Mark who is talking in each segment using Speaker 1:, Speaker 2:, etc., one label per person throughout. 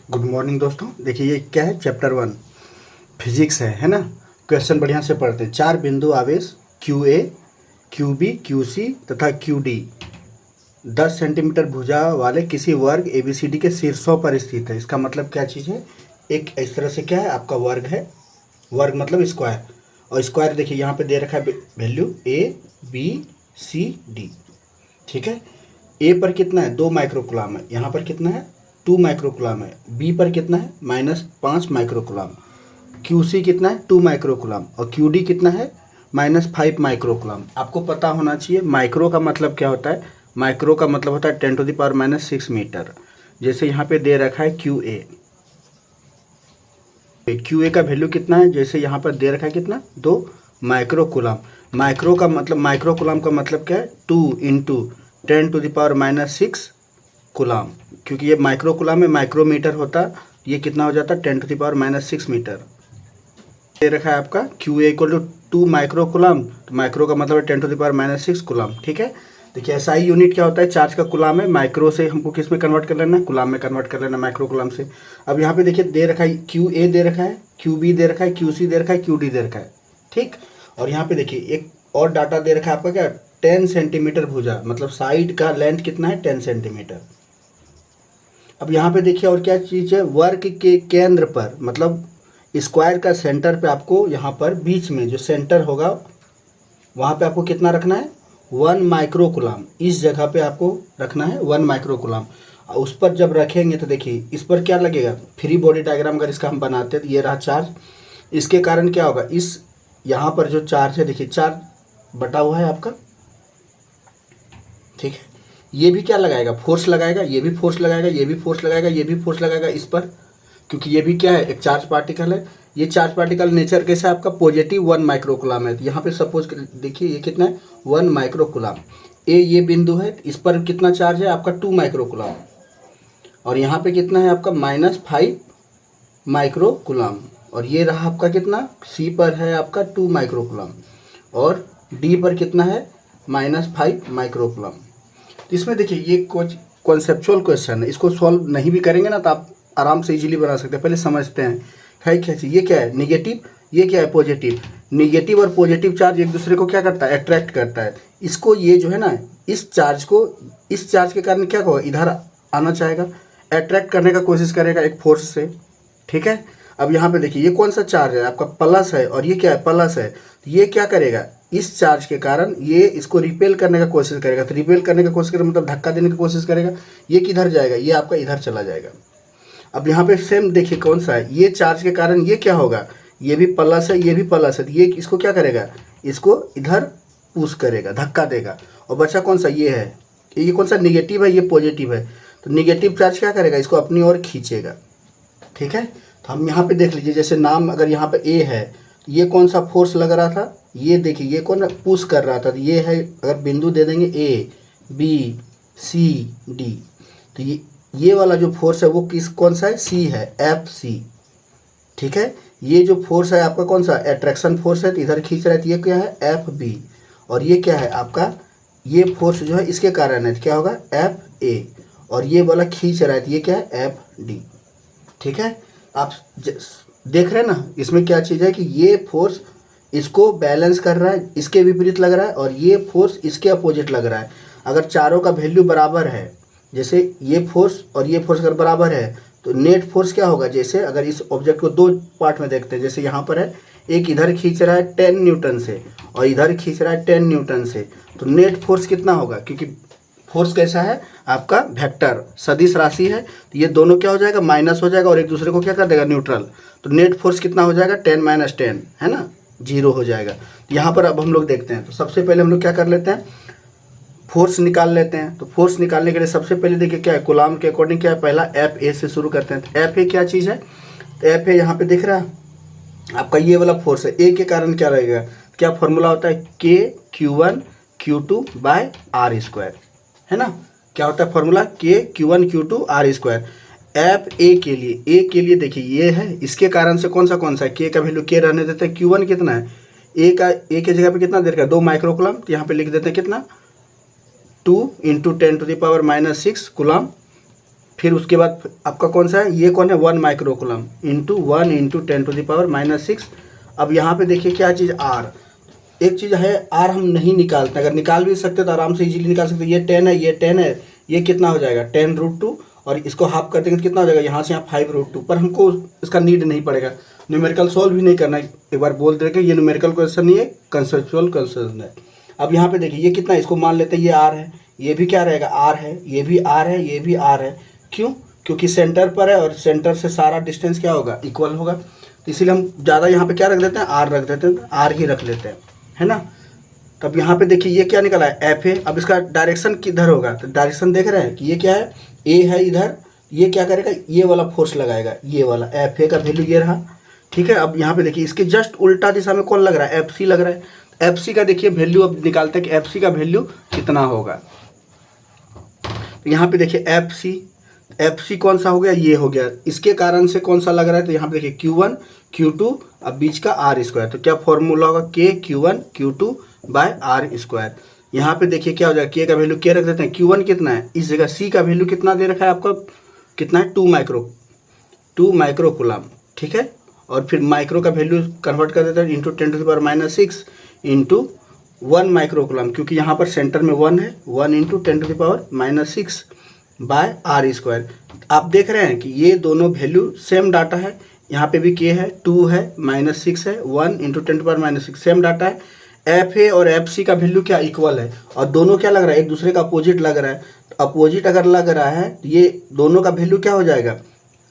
Speaker 1: Good morning दोस्तों। देखिए ये क्या है, चैप्टर 1 फिजिक्स है ना। क्वेश्चन बढ़िया से पढ़ते हैं। 4 बिंदु आवेश Q A, Q B, Q C तथा क्यू डी 10 सेंटीमीटर भुजा वाले किसी वर्ग ए बी सी डी के शीर्षों पर स्थित है। इसका मतलब क्या चीज़ है, एक इस तरह से क्या है, आपका वर्ग है। वर्ग मतलब स्क्वायर, और स्क्वायर देखिए यहाँ पे दे रखा है value A B C D. ठीक है, ए पर कितना है, 2 माइक्रोकुलाम है। यहाँ पर कितना है, 2 माइक्रोकुलाम है। बी पर कितना है, -5 माइक्रोकुलाम। क्यू सी कितना है, 2 माइक्रोकुलाम। और क्यू डी कितना है, -5 माइक्रोकुलाम। आपको पता होना चाहिए माइक्रो का मतलब क्या होता है। माइक्रो का मतलब होता है 10⁻⁻6 मीटर। जैसे यहाँ पे दे रखा है क्यू ए, क्यू ए का वैल्यू कितना है, जैसे यहाँ पर दे रखा है कितना, 2 माइक्रोकुलाम। माइक्रोकुलाम का मतलब क्या है, 2 × 10⁻⁻6 कुलाम। क्योंकि ये माइक्रोकुलाम में माइक्रोमीटर होता, ये कितना हो जाता है, 10⁻⁻6 मीटर। दे रखा है आपका Q A equal to 2 microcoulomb, तो माइक्रो का मतलब है 10⁻⁻6 कुलाम। ठीक है, देखिए एसआई यूनिट क्या होता है, चार्ज का कुलाम है। माइक्रो से हमको किस में कन्वर्ट कर लेना है, कुलाम में कन्वर्ट कर लेना, माइक्रो कुलाम से। अब यहाँ पे देखिए दे रखा है क्यू ए दे रखा है, क्यू बी दे रखा है, क्यू सी दे रखा है, क्यू डी दे रखा है। ठीक, और यहाँ पे देखिए एक और डाटा दे रखा है आपका, क्या, 10 सेंटीमीटर भुजा, मतलब साइड का लेंथ कितना है, 10 सेंटीमीटर। अब यहाँ पे देखिए और क्या चीज़ है, वर्ग के केंद्र पर, मतलब स्क्वायर का सेंटर पे आपको यहाँ पर बीच में जो सेंटर होगा वहाँ पे आपको कितना रखना है, 1 माइक्रोकुलाम। इस जगह पे आपको रखना है 1 माइक्रोकुलाम। उस पर जब रखेंगे तो देखिए इस पर क्या लगेगा, फ्री बॉडी डायग्राम अगर इसका हम बनाते हैं तो ये रहा चार्ज। इसके कारण क्या होगा, इस यहाँ पर जो चार्ज है देखिए, चार्ज बटा हुआ है आपका। ठीक है, ये भी क्या लगाएगा, फोर्स लगाएगा, ये भी फोर्स लगाएगा, ये भी फोर्स लगाएगा, ये भी फोर्स लगाएगा इस पर, क्योंकि ये भी क्या है, एक चार्ज पार्टिकल है। ये चार्ज पार्टिकल नेचर कैसा है आपका, +1 माइक्रोकुलाम है। तो यहाँ पे सपोज देखिए ये कितना है, 1 माइक्रोकुलाम। ये बिंदु है, इस पर कितना चार्ज है आपका, 2 माइक्रोकुलाम। और यहाँ पे कितना है आपका, -5 माइक्रोकुलाम। और ये रहा आपका कितना, सी पर है आपका 2 माइक्रोकुलाम, और डी पर कितना है, -5 माइक्रोकुलाम। तो इसमें देखिए ये कुछ कॉन्सेप्चुअल क्वेश्चन है, इसको सॉल्व नहीं भी करेंगे ना तो आप आराम से इजीली बना सकते हैं। पहले समझते हैं है क्या चीज़, ये क्या है निगेटिव, ये क्या है पॉजिटिव। निगेटिव और पॉजिटिव चार्ज एक दूसरे को क्या करता है, अट्रैक्ट करता है। इसको ये जो है ना, इस चार्ज को, इस चार्ज के कारण क्या होगा, इधर आना चाहेगा, अट्रैक्ट करने का कोशिश करेगा एक फोर्स से। ठीक है, अब यहाँ पे देखिए ये कौन सा चार्ज है आपका, प्लस है, और ये क्या है, प्लस है। तो ये क्या करेगा, इस चार्ज के कारण ये इसको रिपेल करने का कोशिश करेगा। तो रिपेल करने का कोशिश करेगा मतलब धक्का देने की कोशिश करेगा। ये किधर जाएगा, ये आपका इधर चला जाएगा। अब यहाँ पे सेम देखिए कौन सा है, ये चार्ज के कारण ये क्या होगा, ये भी प्लस है, ये भी प्लस है। तो ये इसको क्या करेगा, इसको इधर पुश करेगा, धक्का देगा। और बचा कौन सा, ये है, ये कौन सा, निगेटिव है, ये पॉजिटिव है। तो निगेटिव चार्ज क्या करेगा, इसको अपनी ओर खींचेगा। ठीक है, तो हम यहाँ पे देख लीजिए, जैसे नाम अगर यहाँ पे ए है, तो ये कौन सा फोर्स लग रहा था, ये देखिए ये कौन पुश कर रहा था। तो ये है, अगर बिंदु दे देंगे ए बी सी डी, तो ये वाला जो फोर्स है वो कौन सा है, सी है, एफ सी। ठीक है, ये जो फोर्स है आपका कौन सा, अट्रैक्शन फोर्स है, तो इधर खींच रहा है, तो ये क्या है, एफ बी। और ये क्या है आपका, ये फोर्स जो है इसके कारण है, तो क्या होगा, एफ ए। और ये वाला खींच रहा है, तो ये क्या है, एफ डी। ठीक है, आप देख रहे हैं ना, इसमें क्या चीज़ है कि ये फोर्स इसको बैलेंस कर रहा है, इसके विपरीत लग रहा है, और ये फोर्स इसके अपोजिट लग रहा है। अगर चारों का वैल्यू बराबर है, जैसे ये फोर्स और ये फोर्स अगर बराबर है, तो नेट फोर्स क्या होगा, जैसे अगर इस ऑब्जेक्ट को 2 पार्ट में देखते हैं, जैसे यहाँ पर है, एक इधर खींच रहा है 10 न्यूटन से, और इधर खींच रहा है 10 न्यूटन से, तो नेट फोर्स कितना होगा, क्योंकि फोर्स कैसा है आपका, वेक्टर सदिश राशि है, तो ये दोनों क्या हो जाएगा, माइनस हो जाएगा, और एक दूसरे को क्या कर देगा, न्यूट्रल। तो नेट फोर्स कितना हो जाएगा, 10 - 10 है ना, 0 हो जाएगा। यहाँ पर अब हम लोग देखते हैं, तो सबसे पहले हम लोग क्या कर लेते हैं, फोर्स निकाल लेते हैं। तो फोर्स निकालने के लिए सबसे पहले देखिए क्या है, कूलाम के अकॉर्डिंग क्या है, पहला एफ ए से शुरू करते हैं। तो एफ ए क्या चीज़ है, तो एफ ए यहाँ पे दिख रहा है आपका, ये वाला फोर्स है। ए के कारण क्या रहेगा, क्या फॉर्मूला होता है, K Q1 Q2/r², है ना। क्या होता है formula, K Q1 Q2 r²। F A के लिए देखिए ये है, इसके कारण से कौन सा है, के का वैल्यू के रहने देते हैं। Q1 कितना है, ए के जगह पे कितना दे रखा है, 2 माइक्रोकुलाम। तो यहाँ पे लिख देते हैं कितना, 2 × 10⁻⁻6 कुलाम। फिर उसके बाद आपका कौन सा है, ये कौन है 1 माइक्रोकुलम इंटू 1 इंटू 10⁻⁻�6। अब यहाँ पे देखिए क्या चीज़ आर, एक चीज़ है आर हम नहीं निकालते, अगर निकाल भी सकते तो आराम से इजीली निकाल सकते। ये 10 है, ये 10 है, ये कितना हो जाएगा 10√2, और इसको हाफ कर देंगे तो कितना हो जाएगा यहाँ से यहाँ 5√2। पर हमको इसका नीड नहीं पड़ेगा, न्यूमेरिकल सॉल्व भी नहीं करना है। एक बार बोल दे कि ये न्यूमेरिकल क्वेश्चन नहीं है, कंसेप्चुअल क्वेश्चन है। अब यहाँ पे देखिए ये कितना है, इसको मान लेते हैं ये आर है, ये भी क्या रहेगा आर है, ये भी आर है, ये भी आर है। क्यों? क्योंकि सेंटर पर है और सेंटर से सारा डिस्टेंस क्या होगा, इक्वल होगा। तो इसीलिए हम ज़्यादा यहाँ पे क्या रख देते हैं, आर रख देते हैं, आर ही रख लेते हैं, है ना। तब यहाँ पे देखिए ये क्या निकला है एफ ए। अब इसका डायरेक्शन किधर होगा, तो डायरेक्शन देख रहे हैं कि ये क्या है, ए है इधर, ये क्या करेगा, ये वाला फोर्स लगाएगा, ये वाला एफ ए का वैल्यू ये रहा, ठीक है। अब यहाँ पे देखिए इसके जस्ट उल्टा दिशा में कौन लग रहा है, एफ सी लग रहा है। एफ सी का देखिए वैल्यू अब निकालते हैं कि एफ सी का वैल्यू कितना होगा। तो यहाँ पे देखिए एफ सी कौन सा हो गया, ये हो गया, इसके कारण से कौन सा लग रहा है, तो यहाँ पे देखिए Q1 Q2, अब बीच का आर स्क्वायर, तो क्या फॉर्मूला होगा K Q1 Q2 by R square. यहाँ पे देखिए क्या हो जाएगा, K का वैल्यू K रख देते हैं, Q1 कितना है, इस जगह C का वैल्यू कितना दे रखा है आपको, कितना है 2 माइक्रोकुलम, ठीक है। और फिर माइक्रो का वैल्यू कन्वर्ट कर देते हैं इंटू 10⁻⁻6 इंटू 1 माइक्रोकुलम, क्योंकि यहाँ पर सेंटर में 1 है, 1 इंटू 10⁻⁻6 बाय आर स्क्वायर। आप देख रहे हैं कि ये दोनों वैल्यू सेम डाटा है, यहाँ पे भी K है, 2 है, -6 है, 1 इंटू 10⁻⁻6 सेम डाटा है। एफ ए और एफ सी का वैल्यू क्या इक्वल है, और दोनों क्या लग रहा है, एक दूसरे का अपोजिट लग रहा है। तो अपोजिट अगर लग रहा है तो ये दोनों का वैल्यू क्या हो जाएगा,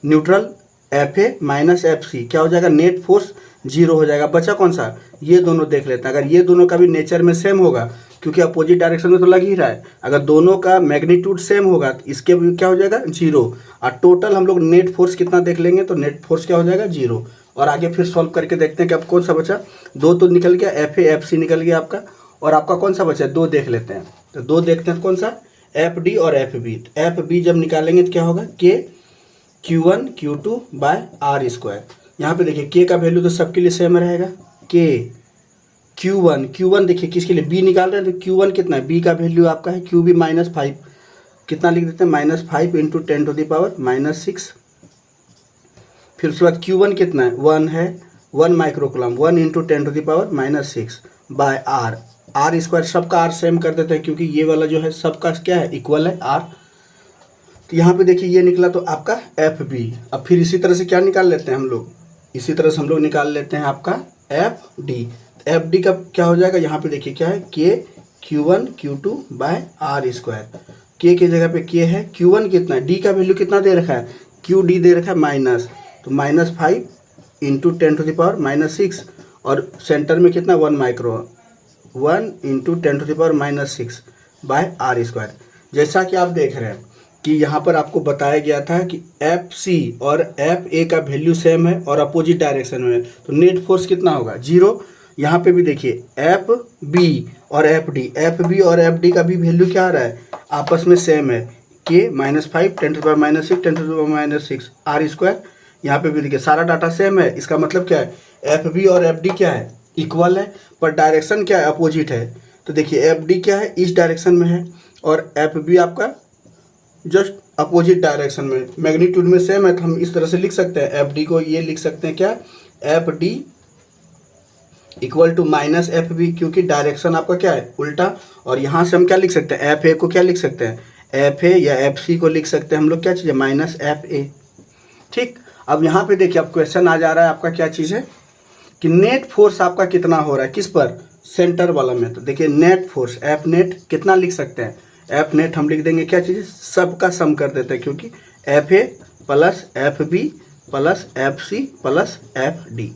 Speaker 1: neutral, F A minus F C क्या हो जाएगा, नेट फोर्स 0 हो जाएगा। बचा कौन सा, ये दोनों देख लेते हैं। अगर ये दोनों का भी नेचर में सेम होगा, क्योंकि अपोजिट डायरेक्शन में तो लग ही रहा है, अगर दोनों का मैग्नीट्यूड सेम होगा तो इसके भी क्या हो जाएगा 0, और टोटल हम लोग नेट फोर्स कितना देख लेंगे, तो नेट फोर्स क्या हो जाएगा 0। और आगे फिर सॉल्व करके देखते हैं कि अब कौन सा बचा, 2 तो निकल गया, एफ ए एफ सी निकल गया आपका, और आपका कौन सा बचा, 2 देख लेते हैं। तो 2 देखते हैं कौन सा, एफ डी और एफ बी। एफ बी जब निकालेंगे तो क्या होगा, K Q1 Q2 by R square. यहाँ पे देखिए K का वैल्यू तो सबके लिए सेम रहेगा, K Q1 देखिए किसके लिए, B निकाल रहे हैं, तो Q1 कितना है, B का वैल्यू आपका है QB -5, कितना लिख देते हैं -5 इंटू 10⁻⁻6। फिर उसके बाद Q1 कितना है, 1 है, 1 microcoulomb, 1 into 10⁻⁻6 by R square. सबका आर सेम कर देते हैं, क्योंकि ये वाला जो है सबका क्या है, इक्वल है आर। तो यहाँ पे देखिए ये निकला तो आपका एफ बी। अब फिर इसी तरह से क्या निकाल लेते हैं हम लोग, इसी तरह से हम लोग निकाल लेते हैं आपका एफ डी। एफ डी का क्या हो जाएगा, यहाँ पे देखिए क्या है, K Q1 Q2 by R square. K की जगह पे K है, Q1 कितना है, D का वैल्यू कितना दे रखा है, QD दे रखा है माइनस, तो -5 इंटू 10⁻⁻6, और सेंटर में कितना 1 micro, 1 into 10⁻⁻6 by R square. जैसा कि आप देख रहे हैं कि यहाँ पर आपको बताया गया था कि एफ सी और एफ ए का वैल्यू सेम है और अपोजिट डायरेक्शन में है, तो नेट फोर्स कितना होगा 0। यहाँ पे भी देखिए एफ बी और एफ बी और एफ डी का भी वैल्यू क्या आ रहा है, आपस में सेम है, K -5 10⁻⁻6 10⁻⁻6 आर स्क्वायर। यहाँ पे भी देखिए सारा डाटा सेम है, इसका मतलब क्या है, एफ बी और एफ डी क्या है, इक्वल है, पर डायरेक्शन क्या है, अपोजिट है। तो देखिए एफ डी क्या है, इस डायरेक्शन में है, और एफ बी आपका जस्ट अपोजिट डायरेक्शन में, मैग्नीट्यूड में सेम है। तो हम इस तरह से लिख सकते हैं, एफ डी को ये लिख सकते हैं क्या, F D equal to minus F B, क्योंकि डायरेक्शन आपका क्या है, उल्टा। और यहाँ से हम क्या लिख सकते हैं, एफ ए को क्या लिख सकते हैं, एफ ए या एफ सी को लिख सकते हैं हम लोग क्या चीज़ है, माइनस एफ ए, ठीक। अब यहाँ पे देखिए अब क्वेश्चन आ जा रहा है आपका, क्या चीज़ है कि नेट फोर्स आपका कितना हो रहा है, किस पर, सेंटर वाला में। तो देखिए नेट फोर्स एफ नेट कितना लिख सकते हैं, एफ नेट हम लिख देंगे क्या चीज़, सबका सम कर देते हैं, क्योंकि F A plus F B plus F C plus F D,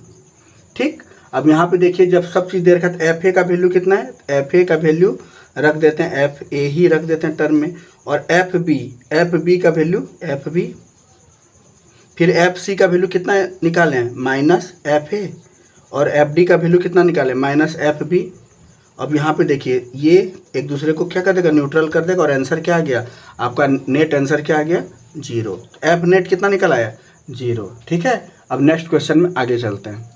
Speaker 1: ठीक। अब यहाँ पे देखिए जब सब चीज़ दे रखा है, तो एफ ए का वैल्यू कितना है, एफ ए का वैल्यू रख देते हैं, एफ ए ही रख देते हैं टर्म में, और एफ बी का वैल्यू एफ बी, फिर एफ सी का वैल्यू कितना निकाले हैं, माइनस एफ ए, और एफ डी का वैल्यू कितना निकाले, माइनस एफ बी। अब यहाँ पे देखिए ये एक दूसरे को क्या कर देगा, न्यूट्रल कर देगा, और आंसर क्या आ गया आपका, नेट आंसर क्या आ गया 0। एफ नेट कितना निकल आया 0, ठीक है। अब नेक्स्ट क्वेश्चन में आगे चलते हैं।